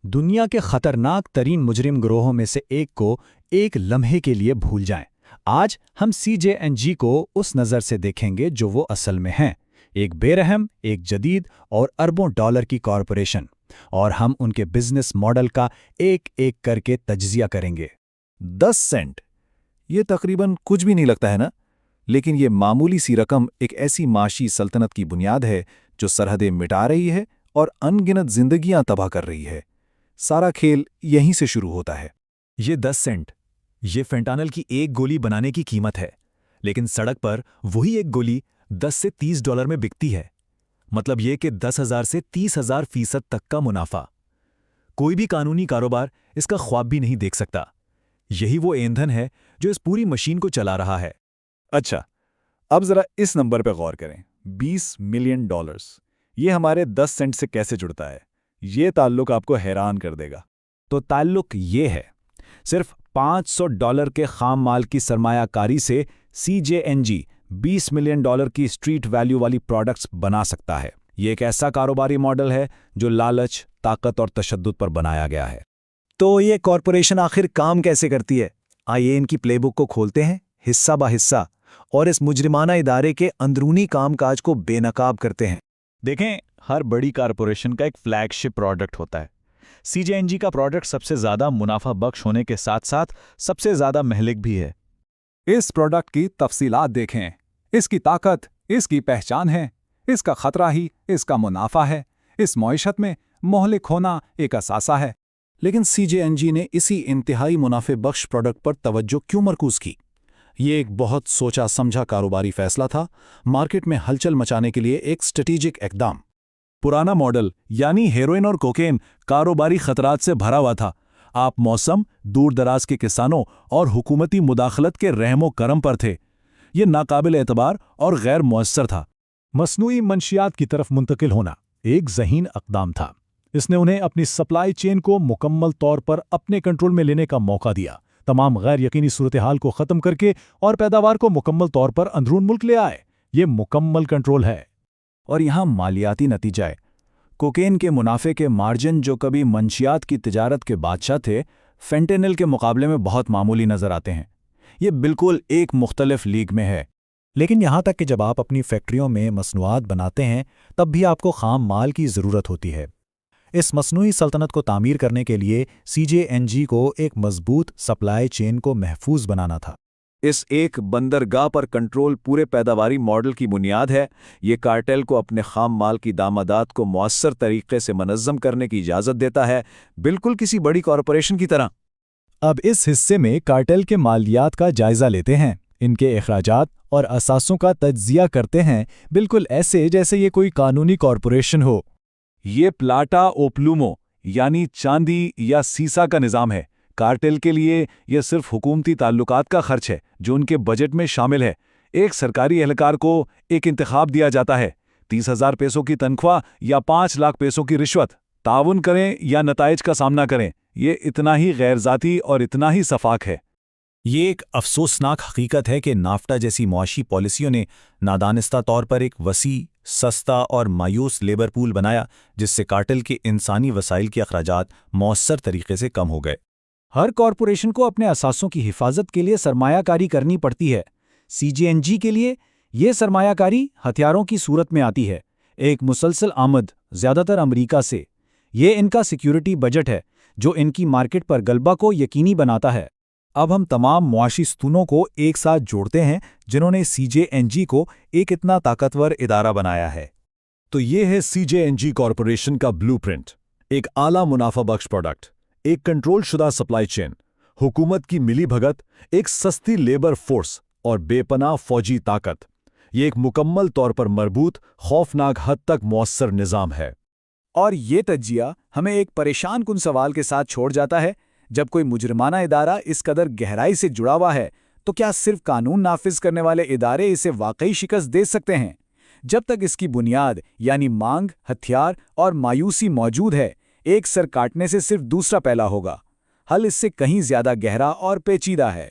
दुनिया के खतरनाक तरीन मुजरिम ग्रोहों में से एक को एक लम्हे के लिए भूल जाएं। आज हम CJNG को उस नज़र से देखेंगे जो वो असल में हैं, एक बेरहम, एक जदीद और अरबों डॉलर की कॉरपोरेशन, और हम उनके बिजनेस मॉडल का एक एक करके तज्जिया करेंगे। 10 सेंट, ये तकरीबन कुछ भी नहीं लगता है ना? लेकिन ये मामूली सी रकम एक ऐसी माशी सल्तनत की बुनियाद है जो सरहदें मिटा रही है और अनगिनत जिंदगियां तबाह कर रही है। सारा खेल यहीं से शुरू होता है। ये 10 सेंट, ये फेंटानल की एक गोली बनाने की कीमत है, लेकिन सड़क पर वही एक गोली 10 से 30 डॉलर में बिकती है। मतलब ये कि 10,000 से 30,000% तक का मुनाफा। कोई भी कानूनी कारोबार इसका ख्वाब भी नहीं देख सकता। यही वो ईंधन है जो इस पूरी मशीन को चला रहा है। अच्छा, अब जरा इस नंबर पर गौर करें, $20 मिलियन। ये हमारे 10 सेंट से कैसे जुड़ता है? ये ताल्लुक आपको हैरान कर देगा। तो ताल्लुक ये है, सिर्फ $500 के खाम माल की सरमायाकारी से CJNG $20 मिलियन की स्ट्रीट वैल्यू वाली प्रोडक्ट्स बना सकता है। ये एक ऐसा कारोबारी मॉडल है जो लालच, ताकत और तशद्दुद पर बनाया गया है। तो ये कॉरपोरेशन आखिर काम कैसे करती है? आइए इनकी प्लेबुक को खोलते हैं हिस्सा बा हिस्सा और इस मुजरिमाना इदारे के अंदरूनी कामकाज को बेनकाब करते हैं। देखें, हर बड़ी कारपोरेशन का एक फ्लैगशिप प्रोडक्ट होता है। CJNG का प्रोडक्ट सबसे ज्यादा मुनाफा बख्श होने के साथ साथ सबसे ज्यादा महलिक भी है। इस प्रोडक्ट की तफसीलात देखें। इसकी ताकत इसकी पहचान है, इसका खतरा ही इसका मुनाफा है। इस मईशत में मोहलिक होना एक असासा है। लेकिन CJNG ने इसी इंतहाई मुनाफे बख्श प्रोडक्ट पर तवज्जो क्यों मरकूज की? ये एक बहुत सोचा समझा कारोबारी फैसला था, मार्केट में हलचल मचाने के लिए एक स्ट्रेटेजिक इकदाम। पुराना मॉडल यानी हेरोइन और कोकेन कारोबारी खतरात से भरा हुआ था। आप मौसम, दूर दराज के किसानों और हुकूमती मुदाखलत के रहमो करम पर थे। ये नाकाबिल एतबार और गैर मुअस्सर था। मसनूई मंशियात की तरफ मुंतकिल होना एक ज़हीन अक़दाम था। इसने उन्हें अपनी सप्लाई चेन को मुकम्मल तौर पर अपने कंट्रोल में लेने का मौका दिया, तमाम गैर यकीनी सूरत हाल को ख़त्म करके और पैदावार को मुकम्मल तौर पर अंदरून मुल्क ले आए। ये मुकम्मल कंट्रोल है। और यहाँ मालियाती नतीजा है। कोकेन के मुनाफे के मार्जिन जो कभी मंशियात की तिजारत के बादशाह थे, फेंटेनिल के मुकाबले में बहुत मामूली नज़र आते हैं। ये बिल्कुल एक मुख्तलिफ लीग में है। लेकिन यहाँ तक कि जब आप अपनी फैक्ट्रियों में मसनूआत बनाते हैं तब भी आपको खाम माल की ज़रूरत होती है। इस मसनूई सल्तनत को तामीर करने के लिए CJNG को एक मजबूत सप्लाई चेन को महफूज बनाना था। इस एक बंदरगाह पर कंट्रोल पूरे पैदावारी मॉडल की बुनियाद है। ये कार्टेल को अपने खाम माल की दामादात को मौसर तरीके से मनज़्ज़म करने की इजाज़त देता है, बिल्कुल किसी बड़ी कॉरपोरेशन की तरह। अब इस हिस्से में कार्टेल के मालियात का जायज़ा लेते हैं, इनके अखराजात और असासों का तज्जिया करते हैं, बिल्कुल ऐसे जैसे ये कोई कानूनी कॉरपोरेशन हो। ये प्लाटा ओ प्लूमो यानी चांदी या सीसा का निज़ाम है। कार्टेल के लिए यह सिर्फ हुकूमती ताल्लुकात का खर्च है जो उनके बजट में शामिल है। एक सरकारी एहलकार को एक इंतखाब दिया जाता है, 30,000 पैसों की तनख्वाह या 5 लाख पैसों की रिश्वत। ताउन करें या नताइज का सामना करें, ये इतना ही गैरजाती और इतना ही सफाक है। ये एक अफसोसनाक हकीकत है कि नाफ्टा जैसी मुआशी पॉलिसियों ने नादानिस्ता तौर पर एक वसी, सस्ता और मायूस लेबर पूल बनाया, जिससे कार्टेल के इंसानी वसाइल के अखराजात मौसर तरीके से कम हो गए। हर कॉरपोरेशन को अपने असासों की हिफाजत के लिए सरमायाकारी करनी पड़ती है। CJNG के लिए ये सरमायाकारी हथियारों की सूरत में आती है, एक मुसलसल आमद, ज़्यादातर अमरीका से। ये इनका सिक्योरिटी बजट है जो इनकी मार्केट पर गलबा को यकीनी बनाता है। अब हम तमाम मुआशी स्तूनों को एक साथ जोड़ते हैं जिन्होंने CJNG को एक इतना ताकतवर इदारा बनाया है। तो ये है CJNG कॉरपोरेशन का ब्लूप्रिंट। एक आला मुनाफा बख्श प्रोडक्ट, एक कंट्रोल शुदा सप्लाई चेन, हुकूमत की मिली भगत, एक सस्ती लेबर फोर्स और बेपनाह फौजी ताकत। ये एक मुकम्मल तौर पर मरबूत, खौफनाक हद तक मौसर निज़ाम है। और ये तज्जिया हमें एक परेशान कुन सवाल के साथ छोड़ जाता है। जब कोई मुजरिमाना इदारा इस कदर गहराई से जुड़ा हुआ है, तो क्या सिर्फ कानून नाफिज करने वाले इदारे इसे वाकई शिकस्त दे सकते हैं? जब तक इसकी बुनियाद यानी मांग, हथियार और मायूसी मौजूद है, एक सर काटने से सिर्फ दूसरा पहला होगा। हल इससे कहीं ज्यादा गहरा और पेचीदा है।